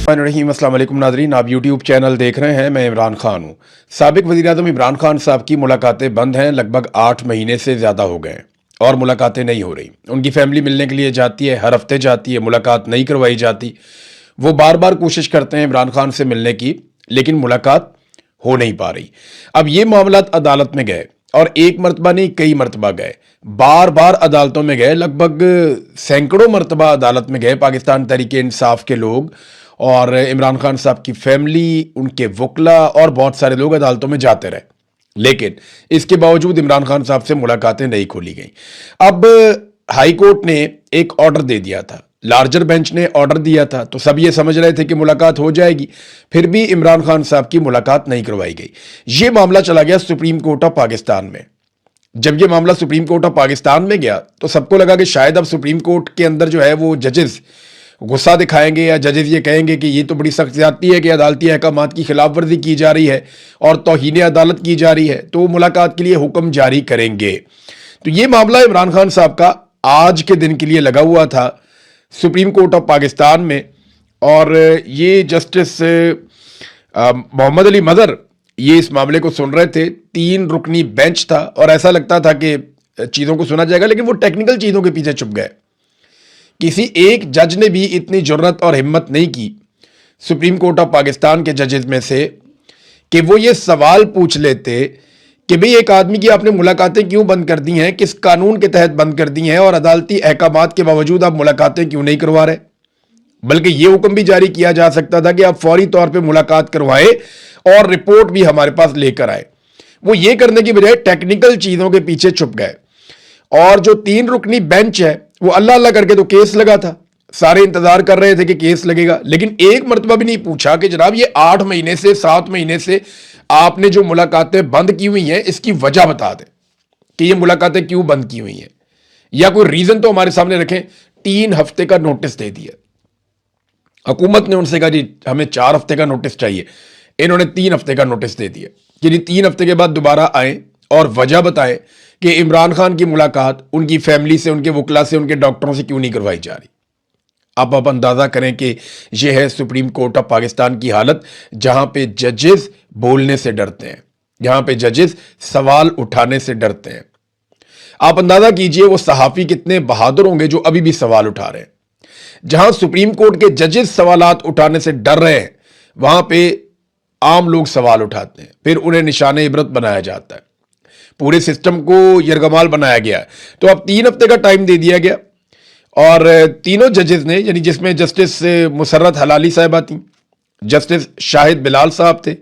रहीम अस्सलाम वालेकुम नाज़रीन, आप यूट्यूब चैनल देख रहे हैं। मैं इमरान खान हूँ। साबिक वज़ीर-ए-आज़म इमरान खान साहब की मुलाकातें बंद हैं, लगभग 8 महीने से ज़्यादा हो गए हैं और मुलाकातें नहीं हो रही। उनकी फैमिली मिलने के लिए जाती है, हर हफ्ते जाती है, मुलाकात नहीं करवाई जाती। वो बार बार कोशिश करते हैं इमरान खान से मिलने की, लेकिन मुलाकात हो नहीं पा रही। अब ये मामला अदालत में गए और एक मरतबा नहीं, कई मरतबा गए, बार बार अदालतों में गए, लगभग सैकड़ों मरतबा अदालत में गए पाकिस्तान तहरीक-ए-इंसाफ के लोग और इमरान खान साहब की फैमिली, उनके वकला और बहुत सारे लोग अदालतों में जाते रहे, लेकिन इसके बावजूद इमरान खान साहब से मुलाकातें नहीं खोली गई। अब हाई कोर्ट ने एक ऑर्डर दे दिया था, लार्जर बेंच ने ऑर्डर दिया था, तो सब ये समझ रहे थे कि मुलाकात हो जाएगी, फिर भी इमरान खान साहब की मुलाकात नहीं करवाई गई। ये मामला चला गया सुप्रीम कोर्ट ऑफ पाकिस्तान में। जब ये मामला सुप्रीम कोर्ट ऑफ पाकिस्तान में गया तो सबको लगा कि शायद अब सुप्रीम कोर्ट के अंदर जो है वो जजेस गुस्सा दिखाएंगे या जजेस ये कहेंगे कि ये तो बड़ी सख्त ज्यादती है कि अदालती अहकामात की खिलाफ वर्जी की जा रही है और तौहीन अदालत की जा रही है, तो वो मुलाकात के लिए हुक्म जारी करेंगे। तो ये मामला इमरान खान साहब का आज के दिन के लिए लगा हुआ था सुप्रीम कोर्ट ऑफ पाकिस्तान में, और ये जस्टिस मोहम्मद अली मदर ये इस मामले को सुन रहे थे। 3 रुकनी बेंच था और ऐसा लगता था कि चीज़ों को सुना जाएगा, लेकिन वो टेक्निकल चीज़ों के पीछे छुप गए। किसी एक जज ने भी इतनी जुर्रत और हिम्मत नहीं की सुप्रीम कोर्ट ऑफ पाकिस्तान के जजेस में से कि वो ये सवाल पूछ लेते कि भाई एक आदमी की आपने मुलाकातें क्यों बंद कर दी हैं, किस कानून के तहत बंद कर दी हैं, और अदालती अहकामात के बावजूद आप मुलाकातें क्यों नहीं करवा रहे। बल्कि ये हुक्म भी जारी किया जा सकता था कि आप फौरी तौर पे मुलाकात करवाएं और रिपोर्ट भी हमारे पास लेकर आए। वो ये करने की बजाय टेक्निकल चीज़ों के पीछे छुप गए, और जो 3 रुकनी बेंच है वो अल्लाह अल्लाह करके तो केस लगा था, सारे इंतजार कर रहे थे कि केस लगेगा, लेकिन एक मरतबा भी नहीं पूछा कि जनाब ये 8 महीने से 7 महीने से आपने जो मुलाकातें बंद की हुई हैं इसकी वजह बता दें कि ये मुलाकातें क्यों बंद की हुई हैं, या कोई रीजन तो हमारे सामने रखें। 3 हफ्ते का नोटिस दे दिया हुकूमत ने, उनसे कहा जी हमें 4 हफ्ते का नोटिस चाहिए, इन्होंने 3 हफ्ते का नोटिस दे दिया कि जी 3 हफ्ते के बाद दोबारा आए और वजह बताएं कि इमरान खान की मुलाकात उनकी फैमिली से, उनके वकला से, उनके डॉक्टरों से क्यों नहीं करवाई जा रही। आप अंदाजा करें कि यह है सुप्रीम कोर्ट ऑफ पाकिस्तान की हालत, जहां पे जजेस बोलने से डरते हैं, जहां पे जजेस सवाल उठाने से डरते हैं। आप अंदाजा कीजिए वो सहाफी कितने बहादुर होंगे जो अभी भी सवाल उठा रहे हैं। जहां सुप्रीम कोर्ट के जजेस सवालात उठाने से डर रहे हैं, वहां पे आम लोग सवाल उठाते हैं, फिर उन्हें निशाने इबरत बनाया जाता है, पूरे सिस्टम को यरगमाल बनाया गया है। तो अब 3 हफ्ते का टाइम दे दिया गया, और तीनों जजेस ने, यानी जिसमें जस्टिस मुसर्रत हलाली साहिबा थी, जस्टिस शाहिद बिलाल साहब थे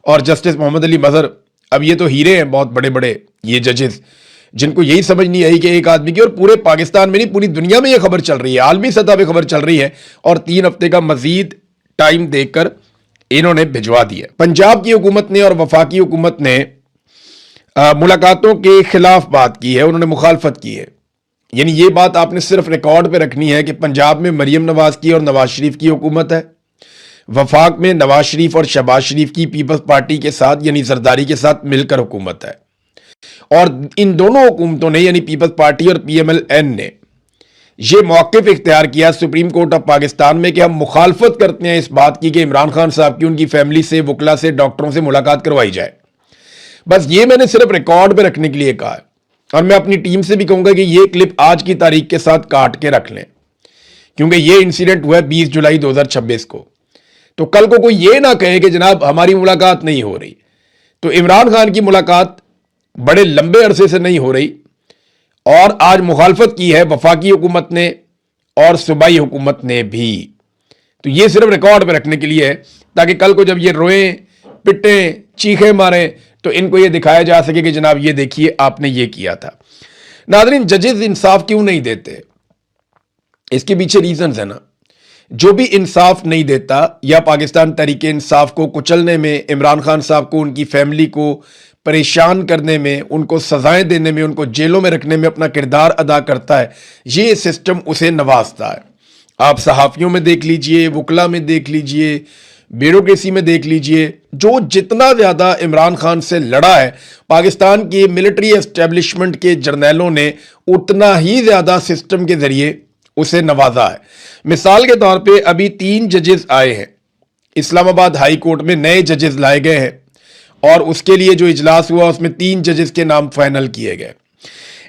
और जस्टिस मोहम्मद अली मजहर। अब ये तो हीरे हैं बहुत बड़े बड़े ये जजेस, जिनको यही समझ नहीं आई कि एक आदमी की, और पूरे पाकिस्तान में नहीं पूरी दुनिया में ये खबर चल रही है, आलमी सतह पे खबर चल रही है, और 3 हफ्ते का मजीद टाइम देकर इन्होंने भिजवा दिया। पंजाब की हुकूमत ने और वफाकी हुकूमत ने मुलाकातों के खिलाफ बात की है, उन्होंने मुखालफत की है। यानी ये बात आपने सिर्फ रिकॉर्ड पे रखनी है कि पंजाब में मरियम नवाज की और नवाज शरीफ की हुकूमत है, वफाक में नवाज शरीफ और शहबाज शरीफ की पीपल्स पार्टी के साथ यानी जरदारी के साथ मिलकर हुकूमत है, और इन दोनों हुकूमतों ने यानी पीपल्स पार्टी और PMLN ने ये मौक़िफ़ इख्तियार किया सुप्रीम कोर्ट ऑफ पाकिस्तान में कि हम मुखालफत करते हैं इस बात की कि इमरान खान साहब की उनकी फैमिली से, वकला से, डॉक्टरों से मुलाकात करवाई जाए। बस ये मैंने सिर्फ रिकॉर्ड पे रखने के लिए कहा है, और मैं अपनी टीम से भी कहूंगा कि ये क्लिप आज की तारीख के साथ काट के रख लें, क्योंकि ये इंसिडेंट हुआ है 20 जुलाई 2026 को। तो कल को कोई ये ना कहे कि जनाब हमारी मुलाकात नहीं हो रही। तो इमरान खान की मुलाकात बड़े लंबे अरसे से नहीं हो रही, और आज मुखालफत की है वफाकी हुकूमत ने और सूबाई हुकूमत ने भी। तो ये सिर्फ रिकॉर्ड पे रखने के लिए है, ताकि कल को जब ये रोएं, पिटें, चीखें मारें, तो इनको ये दिखाया जा सके कि जनाब ये देखिए आपने ये किया था। नाज़रीन, जजेस इंसाफ क्यों नहीं देते, इसके पीछे रीजंस है ना। जो भी इंसाफ नहीं देता या पाकिस्तान तहरीक इंसाफ को कुचलने में, इमरान खान साहब को, उनकी फैमिली को परेशान करने में, उनको सजाएं देने में, उनको जेलों में रखने में अपना किरदार अदा करता है, ये सिस्टम उसे नवाजता है। आप सहाफ़ियों में देख लीजिए, वकला में देख लीजिए, ब्यूरोक्रेसी में देख लीजिए, जो जितना ज़्यादा इमरान खान से लड़ा है, पाकिस्तान के मिलिट्री एस्टेब्लिशमेंट के जर्नैलों ने उतना ही ज़्यादा सिस्टम के ज़रिए उसे नवाजा है। मिसाल के तौर पे अभी 3 जजेस आए हैं اسلام آباد ہائی کورٹ میں نئے ججز لائے گئے ہیں اور اس کے لیے جو اجلاس ہوا اس میں 3 ججز کے نام فائنل کیے گئے.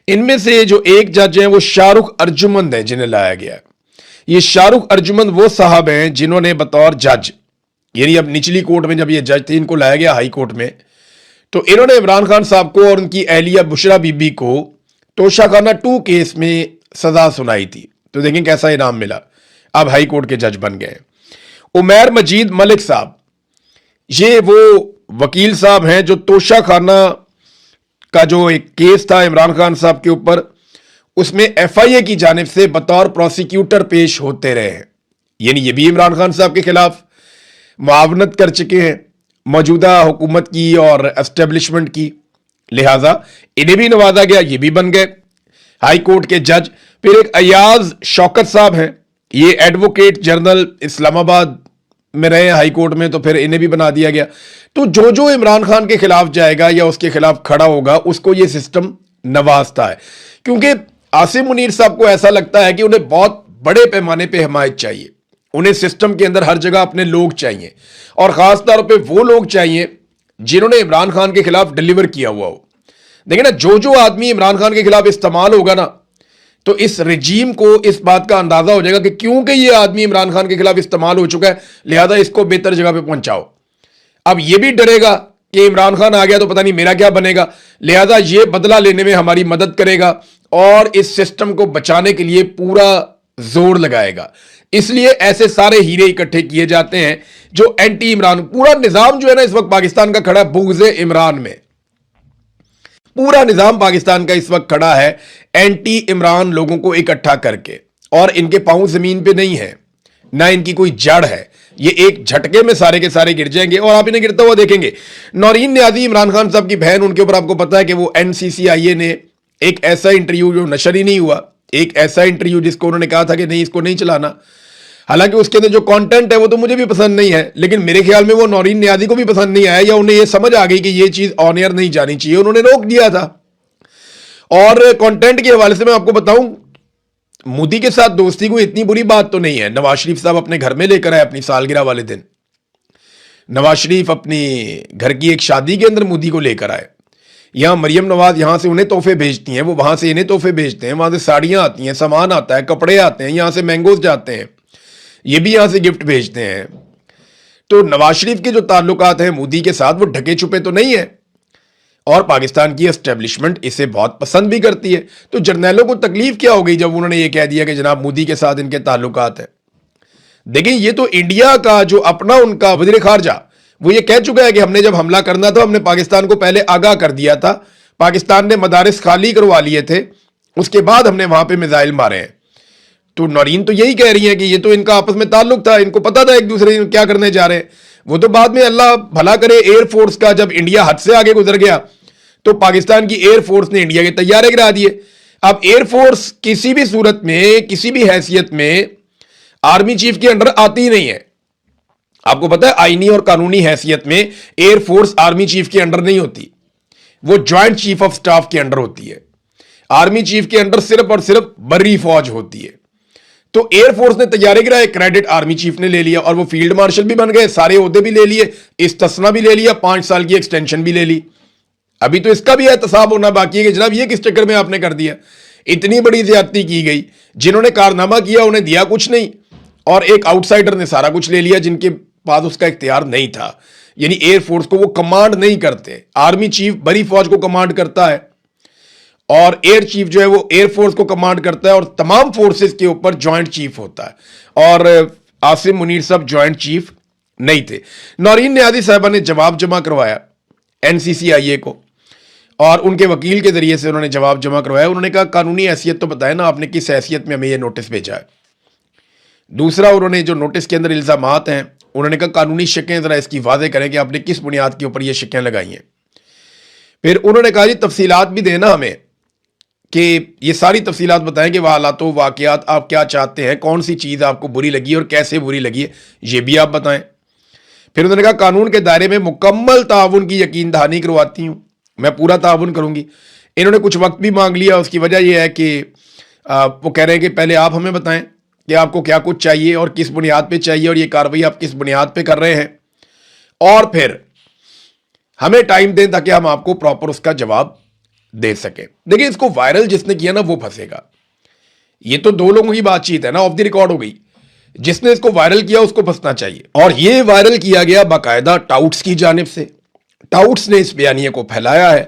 ان میں سے جو ایک جج ہیں وہ شاہ رخ ارجمند ہیں جنہیں لایا گیا ہے. یہ شاہ رخ ارجمند وہ صاحب ہیں جنہوں نے بطور جج، یعنی اب نچلی کورٹ میں جب یہ جج تھے ان کو لایا گیا ہائی کورٹ میں، تو انہوں نے عمران خان صاحب کو اور ان کی اہلیہ بشرا بی بی کو توشہ خانہ 2 کیس میں سزا سنائی تھی. تو دیکھیں کیسا انعام ملا، اب ہائی کورٹ کے جج بن گئے. عمیر مجید ملک صاحب، یہ وہ وکیل صاحب ہیں جو توشہ خانہ کا جو ایک کیس تھا عمران خان صاحب کے اوپر، اس میں ایف آئی اے کی جانب سے بطور پروسیکیوٹر پیش ہوتے رہے ہیں. یعنی یہ بھی عمران خان صاحب کے خلاف معاونت کر چکے ہیں موجودہ حکومت کی اور اسٹیبلشمنٹ کی، لہٰذا انہیں بھی نوازا گیا، یہ بھی بن گئے ہائی کورٹ کے جج. پھر ایک ایاز شوکت صاحب ہیں، یہ ایڈوکیٹ جنرل اسلام آباد میں رہے ہائی کورٹ میں، تو پھر انہیں بھی بنا دیا گیا. تو جو عمران خان کے خلاف جائے گا یا اس کے خلاف کھڑا ہوگا اس کو یہ سسٹم نوازتا ہے، کیونکہ عاصم منیر صاحب کو ایسا لگتا ہے کہ انہیں بہت بڑے پیمانے پہ حمایت چاہیے، انہیں سسٹم کے اندر ہر جگہ اپنے لوگ چاہیے، اور خاص طور پہ وہ لوگ چاہیے جنہوں نے عمران خان کے خلاف ڈیلیور کیا ہوا ہو. دیکھیں نا، جو آدمی عمران خان کے خلاف استعمال ہوگا نا، تو اس رجیم کو اس بات کا اندازہ ہو جائے گا کہ کیونکہ یہ آدمی عمران خان کے خلاف استعمال ہو چکا ہے لہذا اس کو بہتر جگہ پہ پہنچاؤ. اب یہ بھی ڈرے گا کہ عمران خان آ گیا تو پتہ نہیں میرا کیا بنے گا، لہذا یہ بدلہ لینے میں ہماری مدد کرے گا اور اس سسٹم کو بچانے کے لیے پورا زور لگائے گا. اس لیے ایسے سارے ہیرے اکٹھے کیے جاتے ہیں جو اینٹی عمران، پورا نظام جو ہے نا اس وقت پاکستان کا کھڑا ہے بغض عمران میں. پورا نظام پاکستان کا اس وقت کھڑا ہے اینٹی عمران لوگوں کو اکٹھا کر کے، اور ان کے پاؤں زمین پہ نہیں ہے، نہ ان کی کوئی جڑ ہے. یہ ایک جھٹکے میں سارے کے سارے گر جائیں گے اور آپ انہیں گرتا ہوا دیکھیں گے. نورین نیازی عمران خان صاحب کی بہن، ان کے اوپر آپ کو پتا ہے کہ وہ NCCIA نے ایک ایسا انٹرویو جو نشر ہی نہیں ہوا، ایک ایسا انٹرویو جس کو انہوں نے کہا تھا کہ نہیں اس کو نہیں چلانا، حالانکہ اس کے اندر جو کانٹینٹ ہے وہ تو مجھے بھی پسند نہیں ہے، لیکن میرے خیال میں وہ نورین نیازی کو بھی پسند نہیں آیا، یا انہیں یہ سمجھ آ گئی کہ یہ چیز آن ایئر نہیں جانی چاہیے، انہوں نے روک دیا تھا. اور کانٹینٹ کے حوالے سے میں آپ کو بتاؤں، مودی کے ساتھ دوستی کوئی اتنی بری بات تو نہیں ہے. نواز شریف صاحب اپنے گھر میں لے کر آئے اپنی سالگرہ والے دن، نواز شریف اپنی گھر کی ایک شادی کے اندر مودی کو لے کر آئے. یہاں مریم نواز یہاں سے انہیں تحفے بھیجتی ہیں، وہ وہاں سے انہیں تحفے بھیجتے ہیں، وہاں سے ساڑیاں آتی ہیں، سامان آتا ہے، کپڑے آتے ہیں، یہاں سے مینگوز جاتے ہیں، یہ بھی یہاں سے گفٹ بھیجتے ہیں. تو نواز شریف کے جو تعلقات ہیں مودی کے ساتھ وہ ڈھکے چھپے تو نہیں ہیں، اور پاکستان کی اسٹیبلشمنٹ اسے بہت پسند بھی کرتی ہے. تو جرنیلوں کو تکلیف کیا ہو گئی جب انہوں نے یہ کہہ دیا کہ جناب مودی کے ساتھ ان کے تعلقات ہیں. دیکھیں یہ تو انڈیا کا جو اپنا ان کا وزیر خارجہ وہ یہ کہہ چکا ہے کہ ہم نے جب حملہ کرنا تھا ہم نے پاکستان کو پہلے آگاہ کر دیا تھا، پاکستان نے مدارس خالی کروا لیے تھے، اس کے بعد ہم نے وہاں پہ میزائل مارے ہیں. تو نورین تو یہی کہہ رہی ہیں کہ یہ تو ان کا آپس میں تعلق تھا، ان کو پتا تھا ایک دوسرے کیا کرنے جا رہے ہیں. وہ تو بعد میں اللہ بھلا کرے ایئر فورس کا جب انڈیا حد سے آگے گزر گیا تو پاکستان کی ایئر فورس نے انڈیا کے طیارے گرا دیے. اب ایئر فورس کسی بھی صورت میں کسی بھی حیثیت میں آرمی چیف کے انڈر آتی ہی نہیں ہے. آپ کو پتا ہے آئینی اور قانونی حیثیت میں ایئر فورس آرمی چیف کے انڈر نہیں ہوتی، وہ جوائنٹ چیف آف سٹاف کے انڈر ہوتی ہے. آرمی چیف کے انڈر صرف اور صرف بری فوج ہوتی ہے. تو ایئر فورس نے طیارے گرائے، کریڈٹ آرمی چیف نے لے لیا، اور وہ فیلڈ مارشل بھی بن گئے، سارے عہدے بھی لے لیے، استثنا بھی لے لیا، 5 سال کی ایکسٹینشن بھی لے لی. ابھی تو اس کا بھی احتساب ہونا باقی ہے کہ جناب یہ کس چکر میں آپ نے کر دیا. اتنی بڑی زیادتی کی گئی، جنہوں نے کارنامہ کیا انہیں دیا کچھ نہیں، اور ایک آؤٹ سائڈر نے سارا کچھ لے لیا جن کے پاس اس کا اختیار نہیں تھا. یعنی ایئر فورس کو وہ کمانڈ نہیں کرتے، آرمی چیف بڑی فوج کو کمانڈ کرتا ہے، اور ایئر چیف جو ہے وہ ایئر فورس کو کمانڈ کرتا ہے، اور تمام فورسز کے اوپر جوائنٹ چیف ہوتا ہے. اور عاصم منیر صاحب جوائنٹ چیف نہیں تھے. نورین نیازی صاحبہ نے جواب جمع کروایا NCCIA کو، اور ان کے وکیل کے ذریعے سے انہوں نے جواب جمع کروایا. انہوں نے کہا قانونی حیثیت تو بتائیں نا، آپ نے کس حیثیت میں ہمیں یہ نوٹس بھیجا ہے. دوسرا انہوں نے جو نوٹس کے اندر الزامات ہیں انہوں نے کہا قانونی شکیں ذرا اس کی واضح کریں کہ آپ نے کس بنیاد کے اوپر یہ شکیں لگائی ہیں. پھر انہوں نے کہا جی تفصیلات بھی دینا ہمیں، کہ یہ ساری تفصیلات بتائیں کہ وہ حالات و واقعات آپ کیا چاہتے ہیں، کون سی چیز آپ کو بری لگی اور کیسے بری لگی ہے یہ بھی آپ بتائیں. پھر انہوں نے کہا قانون کے دائرے میں مکمل تعاون کی یقین دہانی کرواتی ہوں، میں پورا تعاون کروں گی. انہوں نے کچھ وقت بھی مانگ لیا، اس کی وجہ یہ ہے کہ وہ کہہ رہے ہیں کہ پہلے آپ ہمیں بتائیں کہ آپ کو کیا کچھ چاہیے اور کس بنیاد پہ چاہیے اور یہ کارروائی آپ کس بنیاد پہ کر رہے ہیں, اور پھر ہمیں ٹائم دیں تاکہ ہم آپ کو پراپر اس کا جواب دے سکیں. دیکھیں, اس کو وائرل جس نے کیا نا وہ پھنسے گا. یہ تو دو لوگوں کی بات چیت ہے نا, آف دی ریکارڈ ہو گئی. جس نے اس کو وائرل کیا اس کو پھنسنا چاہیے. اور یہ وائرل کیا گیا باقاعدہ ٹاؤٹس کی جانب سے. ٹاؤٹس نے اس بیانیے کو پھیلایا ہے.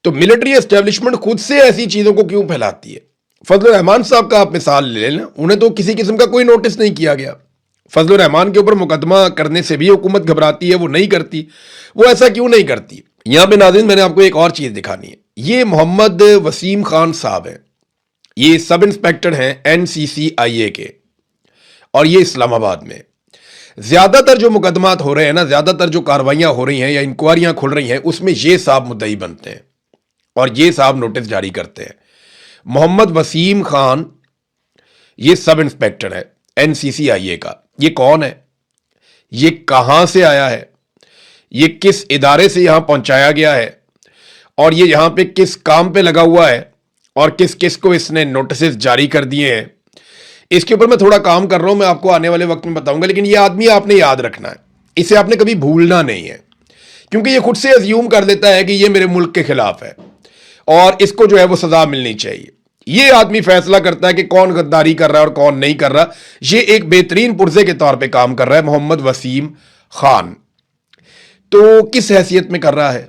تو ملٹری اسٹیبلشمنٹ خود سے ایسی چیزوں کو کیوں پھیلاتی ہے؟ فضل الرحمان صاحب کا آپ مثال لے لیں, انہیں تو کسی قسم کا کوئی نوٹس نہیں کیا گیا. فضل الرحمان کے اوپر مقدمہ کرنے سے بھی حکومت گھبراتی ہے, وہ نہیں کرتی. وہ ایسا کیوں نہیں کرتی؟ یہاں پہ ناظرین میں نے آپ کو ایک اور چیز دکھانی ہے. یہ محمد وسیم خان صاحب ہیں, یہ سب انسپیکٹر ہیں NCCIA کے, اور یہ اسلام آباد میں. زیادہ تر جو مقدمات ہو رہے ہیں نا, زیادہ تر جو کاروائیاں ہو رہی ہیں یا انکوائریاں کھل رہی ہیں, اس میں یہ صاحب مدعی بنتے ہیں اور یہ صاحب نوٹس جاری کرتے ہیں. محمد وسیم خان یہ سب انسپیکٹر ہے NCCIA کا. یہ کون ہے؟ یہ کہاں سے آیا ہے؟ یہ کس ادارے سے یہاں پہنچایا گیا ہے؟ اور یہ یہاں پہ کس کام پہ لگا ہوا ہے؟ اور کس کس کو اس نے نوٹسز جاری کر دیے ہیں؟ اس کے اوپر میں تھوڑا کام کر رہا ہوں, میں آپ کو آنے والے وقت میں بتاؤں گا. لیکن یہ آدمی آپ نے یاد رکھنا ہے, اسے آپ نے کبھی بھولنا نہیں ہے, کیونکہ یہ خود سے ازیوم کر دیتا ہے کہ یہ میرے ملک کے خلاف ہے اور اس کو جو ہے وہ سزا ملنی چاہیے. یہ آدمی فیصلہ کرتا ہے کہ کون غداری کر رہا ہے اور کون نہیں کر رہا. یہ ایک بہترین پرزے کے طور پہ کام کر رہا ہے محمد وسیم خان. تو کس حیثیت میں کر رہا ہے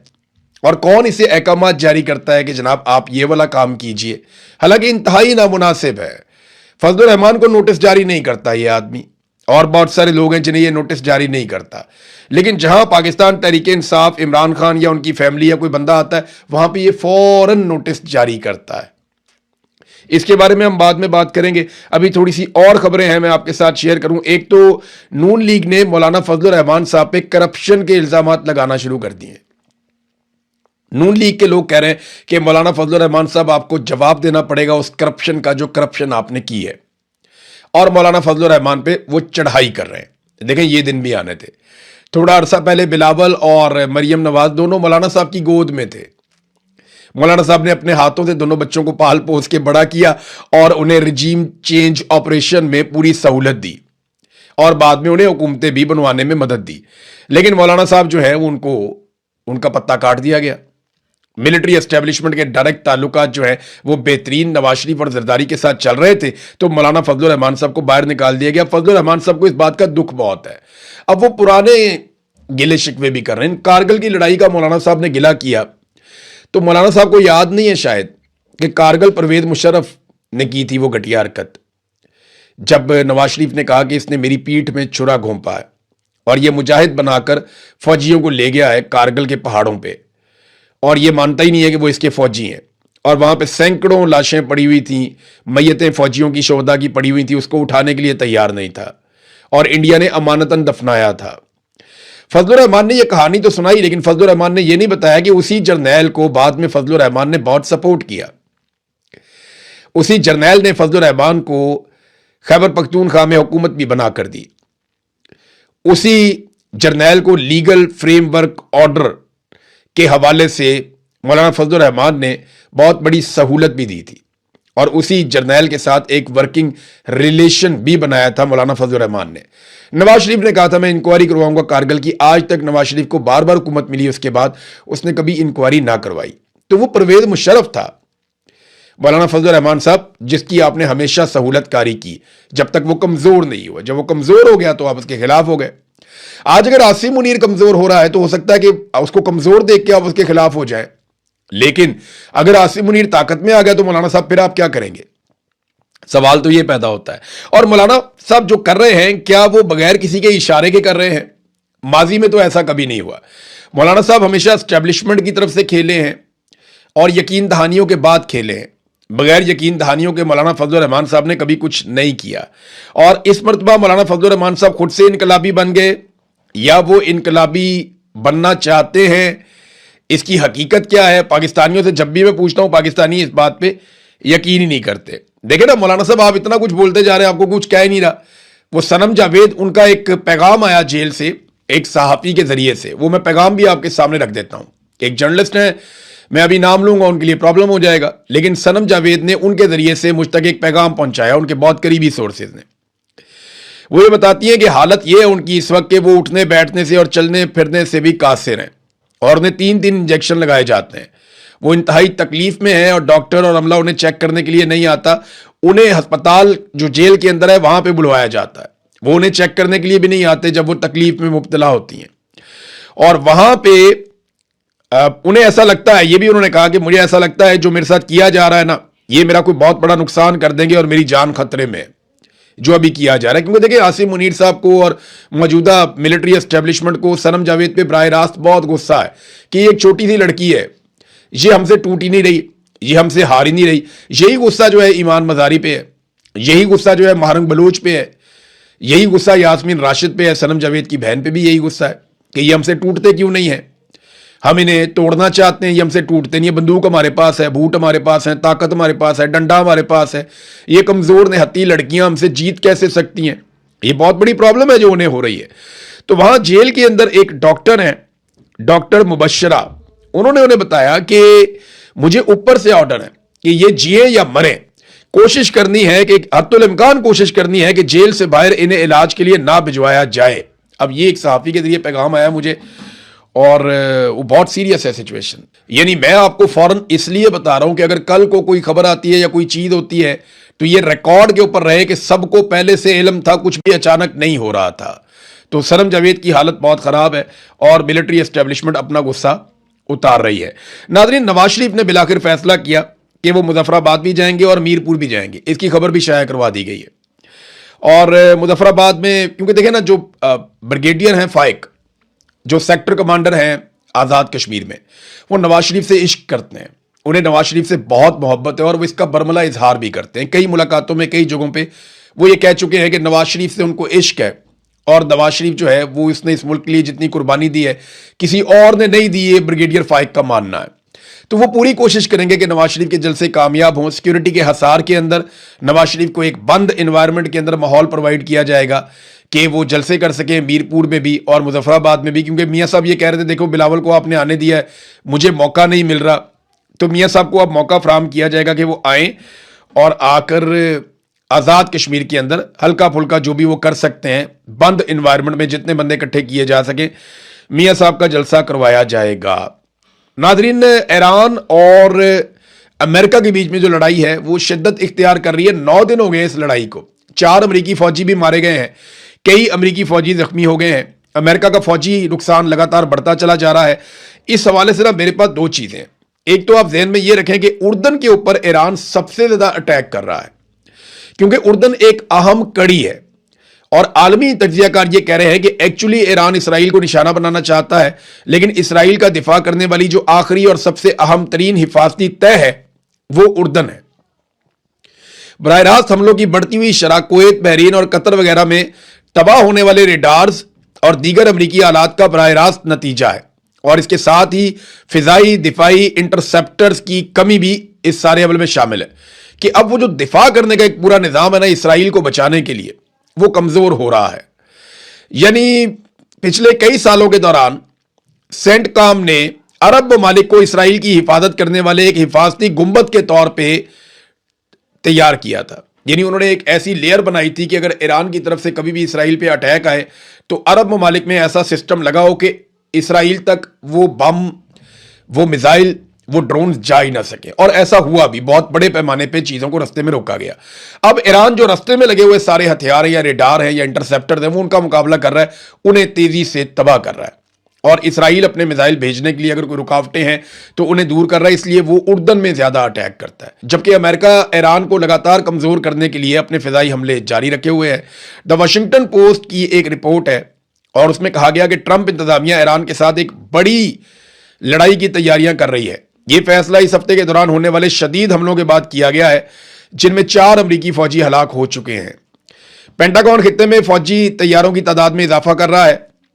اور کون اسے احکامات جاری کرتا ہے کہ جناب آپ یہ والا کام کیجئے؟ حالانکہ انتہائی نامناسب ہے. فضل الرحمان کو نوٹس جاری نہیں کرتا یہ آدمی, اور بہت سارے لوگ ہیں جنہیں یہ نوٹس جاری نہیں کرتا. لیکن جہاں پاکستان تحریک انصاف, عمران خان یا ان کی فیملی یا کوئی بندہ آتا ہے, وہاں پہ یہ فوراً نوٹس جاری کرتا ہے. اس کے بارے میں ہم بعد میں بات کریں گے. ابھی تھوڑی سی اور خبریں ہیں میں آپ کے ساتھ شیئر کروں. ایک تو نون لیگ نے مولانا فضل الرحمان صاحب پہ کرپشن کے الزامات لگانا شروع کر دیے. نون لیگ کے لوگ کہہ رہے ہیں کہ مولانا فضل الرحمان صاحب آپ کو جواب دینا پڑے گا اس کرپشن کا جو کرپشن آپ نے کی ہے, اور مولانا فضل الرحمان پہ وہ چڑھائی کر رہے ہیں. دیکھیں یہ دن بھی آنے تھے. تھوڑا عرصہ پہلے بلاول اور مریم نواز دونوں مولانا صاحب کی گود میں تھے. مولانا صاحب نے اپنے ہاتھوں سے دونوں بچوں کو پال پوس کے بڑا کیا اور انہیں رجیم چینج آپریشن میں پوری سہولت دی, اور بعد میں انہیں حکومتیں بھی بنوانے میں مدد دی. لیکن مولانا صاحب جو ہے ان کا پتہ کاٹ دیا گیا. ملٹری اسٹیبلشمنٹ کے ڈائریکٹ تعلقات جو ہیں وہ بہترین نواز شریف اور زرداری کے ساتھ چل رہے تھے, تو مولانا فضل الرحمان صاحب کو باہر نکال دیا گیا. فضل الرحمان صاحب کو اس بات کا دکھ بہت ہے. اب وہ پرانے گلے شکوے بھی کر رہے ہیں. کارگل کی لڑائی کا مولانا صاحب نے گلہ کیا, تو مولانا صاحب کو یاد نہیں ہے شاید کہ کارگل پرویز مشرف نے کی تھی وہ گھٹیا حرکت, جب نواز شریف نے کہا کہ اس نے میری پیٹھ میں چھرا گھونپا ہے اور یہ مجاہد بنا کر فوجیوں کو لے گیا ہے کارگل کے پہاڑوں پہ, اور یہ مانتا ہی نہیں ہے کہ وہ اس کے فوجی ہیں. اور وہاں پہ سینکڑوں لاشیں پڑی ہوئی تھیں, میتیں فوجیوں کی شہداء کی پڑی ہوئی تھیں, اس کو اٹھانے کے لیے تیار نہیں تھا, اور انڈیا نے امانتاً دفنایا تھا. فضل الرحمان نے یہ کہانی تو سنائی, لیکن فضل الرحمان نے یہ نہیں بتایا کہ اسی جرنیل کو بعد میں فضل الرحمان نے بہت سپورٹ کیا. اسی جرنیل نے فضل الرحمان کو خیبر پختونخوا میں حکومت بھی بنا کر دی. اسی جرنیل کو لیگل فریم ورک آرڈر کے حوالے سے مولانا فضل الرحمان نے بہت بڑی سہولت بھی دی تھی, اور اسی جرنیل کے ساتھ ایک ورکنگ ریلیشن بھی بنایا تھا مولانا فضل الرحمان نے. نواز شریف نے کہا تھا میں انکوائری کرواؤں گا کارگل کی. آج تک نواز شریف کو بار بار حکومت ملی, اس کے بعد اس نے کبھی انکوائری نہ کروائی. تو وہ پرویز مشرف تھا مولانا فضل الرحمان صاحب, جس کی آپ نے ہمیشہ سہولت کاری کی جب تک وہ کمزور نہیں ہوا. جب وہ کمزور ہو گیا تو آپ اس کے خلاف ہو گئے. آج اگر عاصم منیر کمزور ہو رہا ہے تو ہو سکتا ہے کہ اس کو کمزور دیکھ کے آپ اس کے خلاف ہو جائیں, لیکن اگر عاصم منیر طاقت میں آ گیا تو مولانا صاحب پھر آپ کیا کریں گے؟ سوال تو یہ پیدا ہوتا ہے. اور مولانا صاحب جو کر رہے ہیں, کیا وہ بغیر کسی کے اشارے کے کر رہے ہیں؟ ماضی میں تو ایسا کبھی نہیں ہوا. مولانا صاحب ہمیشہ اسٹیبلشمنٹ کی طرف سے کھیلے ہیں اور یقین دہانیوں کے بعد کھیلے ہیں. بغیر یقین دہانیوں کے مولانا فضل الرحمان صاحب نے کبھی کچھ نہیں کیا. اور اس مرتبہ مولانا فضل الرحمان صاحب خود سے انقلابی بن گئے یا وہ انقلابی بننا چاہتے ہیں؟ اس کی حقیقت کیا ہے؟ پاکستانیوں سے جب بھی میں پوچھتا ہوں, پاکستانی اس بات پہ یقین ہی نہیں کرتے. دیکھیں نا مولانا صاحب, آپ اتنا کچھ بولتے جا رہے ہیں, آپ کو کچھ کہہ نہیں رہا. وہ صنم جاوید, ان کا ایک پیغام آیا جیل سے ایک صحافی کے ذریعے سے, وہ میں پیغام بھی آپ کے سامنے رکھ دیتا ہوں. ایک جرنلسٹ ہیں, میں ابھی نام لوں گا ان کے لیے پرابلم ہو جائے گا, لیکن صنم جاوید نے ان کے ذریعے سے مجھ تک ایک پیغام پہنچایا, ان کے بہت قریبی سورسز نے. वो ये बताती हैं कि हालत ये है उनकी इस वक्त कि वो उठने बैठने से और चलने फिरने से भी कासिर हैं और उन्हें 3-3 इंजेक्शन लगाए जाते हैं। वो इंतहाई तकलीफ में है और डॉक्टर और अमला उन्हें चेक करने के लिए नहीं आता। उन्हें अस्पताल जो जेल के अंदर है वहां पे बुलवाया जाता है, वो उन्हें चेक करने के लिए भी नहीं आते जब वो तकलीफ में मुब्तला होती हैं। और वहां पे उन्हें ऐसा लगता है, ये भी उन्होंने कहा कि मुझे ऐसा लगता है जो मेरे साथ किया जा रहा है ना, ये मेरा कोई बहुत बड़ा नुकसान कर देंगे और मेरी जान खतरे में है जो अभी किया जा रहा है। क्योंकि देखिए आसिम मुनीर साहब को और मौजूदा मिलिट्री एस्टेब्लिशमेंट को सनम जावेद पे बराह रास्त बहुत गुस्सा है कि ये एक छोटी सी लड़की है, ये हमसे टूट ही नहीं रही, ये हमसे हार ही नहीं रही। यही गुस्सा जो है ईमान मजारी पे है, यही गुस्सा जो है महारंग बलूच पे है, यही गुस्सा यास्मीन राशिद पे है, सनम जावेद की बहन पे भी यही गुस्सा है कि ये हमसे टूटते क्यों नहीं है, हम इन्हें तोड़ना चाहते हैं, ये हमसे टूटते नहीं है। बंदूक हमारे पास है, बूट हमारे पास है, ताकत हमारे पास है, डंडा हमारे पास है, ये कमजोर निहत्ती लड़कियां हमसे जीत कैसे सकती हैं? ये बहुत बड़ी प्रॉब्लम है जो उन्हें हो रही है। तो वहां जेल के अंदर एक डॉक्टर है, डॉक्टर मुबशरा, उन्होंने बताया कि मुझे ऊपर से ऑर्डर है कि ये जिए या मरे, कोशिश करनी है कि हत्तुल इम्कान कोशिश करनी है कि जेल से बाहर इन्हें इलाज के लिए ना भिजवाया जाए। अब ये एक सहाफी के जरिए पैगाम आया मुझे और वो बहुत सीरियस है सिचुएशन। यानी मैं आपको फौरन इसलिए बता रहा हूं कि अगर कल को कोई खबर आती है या कोई चीज होती है तो ये रिकॉर्ड के ऊपर रहे कि सबको पहले से इल्म था, कुछ भी अचानक नहीं हो रहा था। तो सनम जावेद की हालत बहुत खराब है और मिलिट्री एस्टेब्लिशमेंट अपना गुस्सा उतार रही है। नाज़रीन, नवाज शरीफ ने बिलाखिर फैसला किया कि वो मुजफ्फराबाद भी जाएंगे और मीरपुर भी जाएंगे, इसकी खबर भी शाया करवा दी गई है। और मुजफ्फराबाद में क्योंकि देखें ना, जो ब्रिगेडियर हैं फाइक, जो सेक्टर कमांडर हैं आज़ाद कश्मीर में, वो नवाज शरीफ से इश्क करते हैं, उन्हें नवाज शरीफ से बहुत मोहब्बत है और वो इसका बरमला इजहार भी करते हैं। कई मुलाकातों में कई जगहों पे वो ये कह चुके हैं कि नवाज शरीफ से उनको इश्क है और नवाज शरीफ जो है वो इसने इस मुल्क के लिए जितनी कुर्बानी दी है किसी और ने नहीं दी, ये ब्रिगेडियर फाइक का मानना है। तो वो पूरी कोशिश करेंगे कि नवाज शरीफ के जलसे कामयाब हों। सिक्योरिटी के हसार के अंदर नवाज शरीफ को एक बंद एनवायरनमेंट के अंदर माहौल प्रोवाइड किया जाएगा कि वो जलसे कर सकें मीरपुर में भी और मुजफ्फराबाद में भी। क्योंकि मियाँ साहब ये कह रहे थे देखो बिलावल को आपने आने दिया है, मुझे मौका नहीं मिल रहा, तो मियाँ साहब को अब मौका फराहम किया जाएगा कि वो आएँ और आकर आज़ाद कश्मीर के अंदर हल्का फुल्का जो भी वो कर सकते हैं बंद एनवायरनमेंट में जितने बंदे इकट्ठे किए जा सके, मियाँ साहब का जलसा करवाया जाएगा। नाजरीन, ईरान और अमेरिका के बीच में जो लड़ाई है वो शिद्दत इख्तियार कर रही है। 9 दिन हो गए इस लड़ाई को, 4 अमरीकी फौजी भी मारे गए हैं, कई अमरीकी फौजी जख्मी हो गए हैं, अमेरिका का फौजी नुकसान लगातार बढ़ता चला जा रहा है। इस हवाले से ना मेरे पास 2 चीजें हैं। एक तो आप ध्यान में ये रखें कि उर्दन के ऊपर ईरान सबसे ज्यादा अटैक कर रहा है क्योंकि उर्दन एक अहम कड़ी है और आलमी तज्जियाकार ये कह रहे हैं कि एक्चुअली ईरान इसराइल को निशाना बनाना चाहता है, लेकिन इसराइल का दिफा करने वाली जो आखिरी और सबसे अहम तरीन हिफाजती तय है वो उर्दन है। बराह रास्त हमलों की बढ़ती हुई शरह कुवैत, बहरीन और कतर वगैरह में तबाह होने वाले रेडार्स और दीगर अमरीकी आलात का बराह रास्त नतीजा है और इसके साथ ही फिजाई दिफाई इंटरसेप्टर्स की कमी भी इस सारे अमल में शामिल है कि अब वो जो दिफा करने का एक पूरा निजाम है ना इसराइल को बचाने के लिए, वो कमजोर हो रहा है। यानी पिछले कई सालों के दौरान सेंटकॉम ने अरब ममालिक को इसराइल की हिफाजत करने वाले एक हिफाजती गुंबद के तौर पे तैयार किया था। यानी उन्होंने एक ऐसी लेयर बनाई थी कि अगर ईरान की तरफ से कभी भी इसराइल पे अटैक आए तो अरब ममालिक में ऐसा सिस्टम लगा हो कि इसराइल तक वो बम, वो मिसाइल, वो ड्रोन जा ही ना सके। और ऐसा हुआ भी, बहुत बड़े पैमाने पे चीजों को रास्ते में रोका गया। अब ईरान जो रास्ते में लगे हुए सारे हथियार हैं या रेडार हैं या इंटरसेप्टर हैं वो उनका मुकाबला कर रहा है, उन्हें तेजी से तबाह कर रहा है और इसराइल अपने मिसाइल भेजने के लिए अगर कोई रुकावटें हैं तो उन्हें दूर कर रहा है, इसलिए वो उर्दन में ज्यादा अटैक करता है। जबकि अमेरिका ईरान को लगातार कमजोर करने के लिए अपने फिजाई हमले जारी रखे हुए है। द वाशिंगटन पोस्ट की एक रिपोर्ट है और उसमें कहा गया कि ट्रंप इंतजामिया ईरान के साथ एक बड़ी लड़ाई की तैयारियां कर रही है। यह फैसला इस हफ्ते के दौरान होने वाले शदीद हमलों के बाद किया गया है जिनमें 4 अमरीकी फौजी हलाक हो चुके हैं। पेंटागन खित्ते में फौजी तैयारों की तादाद में इजाफा कर रहा है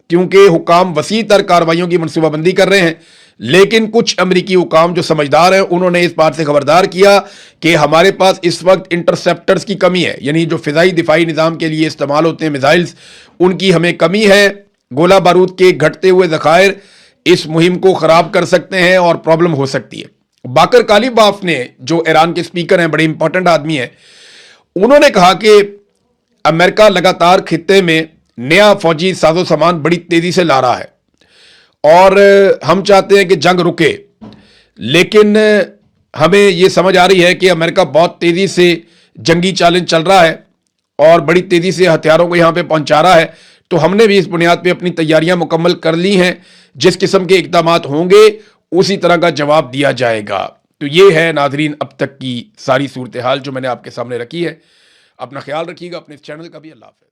क्योंकि हुकाम वसी तर कार्रवाइयों की मनसूबाबंदी कर रहे हैं, लेकिन कुछ अमरीकी हुकाम जो समझदार हैं उन्होंने इस बात से खबरदार किया कि हमारे पास इस वक्त इंटरसेप्टर्स की कमी है, यानी जो फिजाई दिफाई निज़ाम के लिए इस्तेमाल होते हैं मिसाइल्स, उनकी हमें कमी है। गोला बारूद के घटते हुए ज़खायर इस मुहिम को खराब कर सकते हैं और प्रॉब्लम हो सकती है। बाकर कालीबाफ ने, जो ईरान के स्पीकर हैं, बड़े इंपॉर्टेंट आदमी हैं, उन्होंने कहा कि अमेरिका लगातार खित्ते में नया फौजी साजो सामान बड़ी तेजी से ला रहा है और हम चाहते हैं कि जंग रुके, लेकिन हमें ये समझ आ रही है कि अमेरिका बहुत तेजी से जंगी चालन चल रहा है और बड़ी तेजी से हथियारों को यहां पे पहुंचा रहा है। तो हमने भी इस बुनियाद पे अपनी तैयारियां मुकम्मल कर ली हैं। जिस किस्म के इक़दामात होंगे उसी तरह का जवाब दिया जाएगा। तो ये है नाज़रीन अब तक की सारी सूरत हाल जो मैंने आपके सामने रखी है। अपना ख्याल रखिएगा, अपने इस चैनल का भी। अल्लाह हाफ़िज़।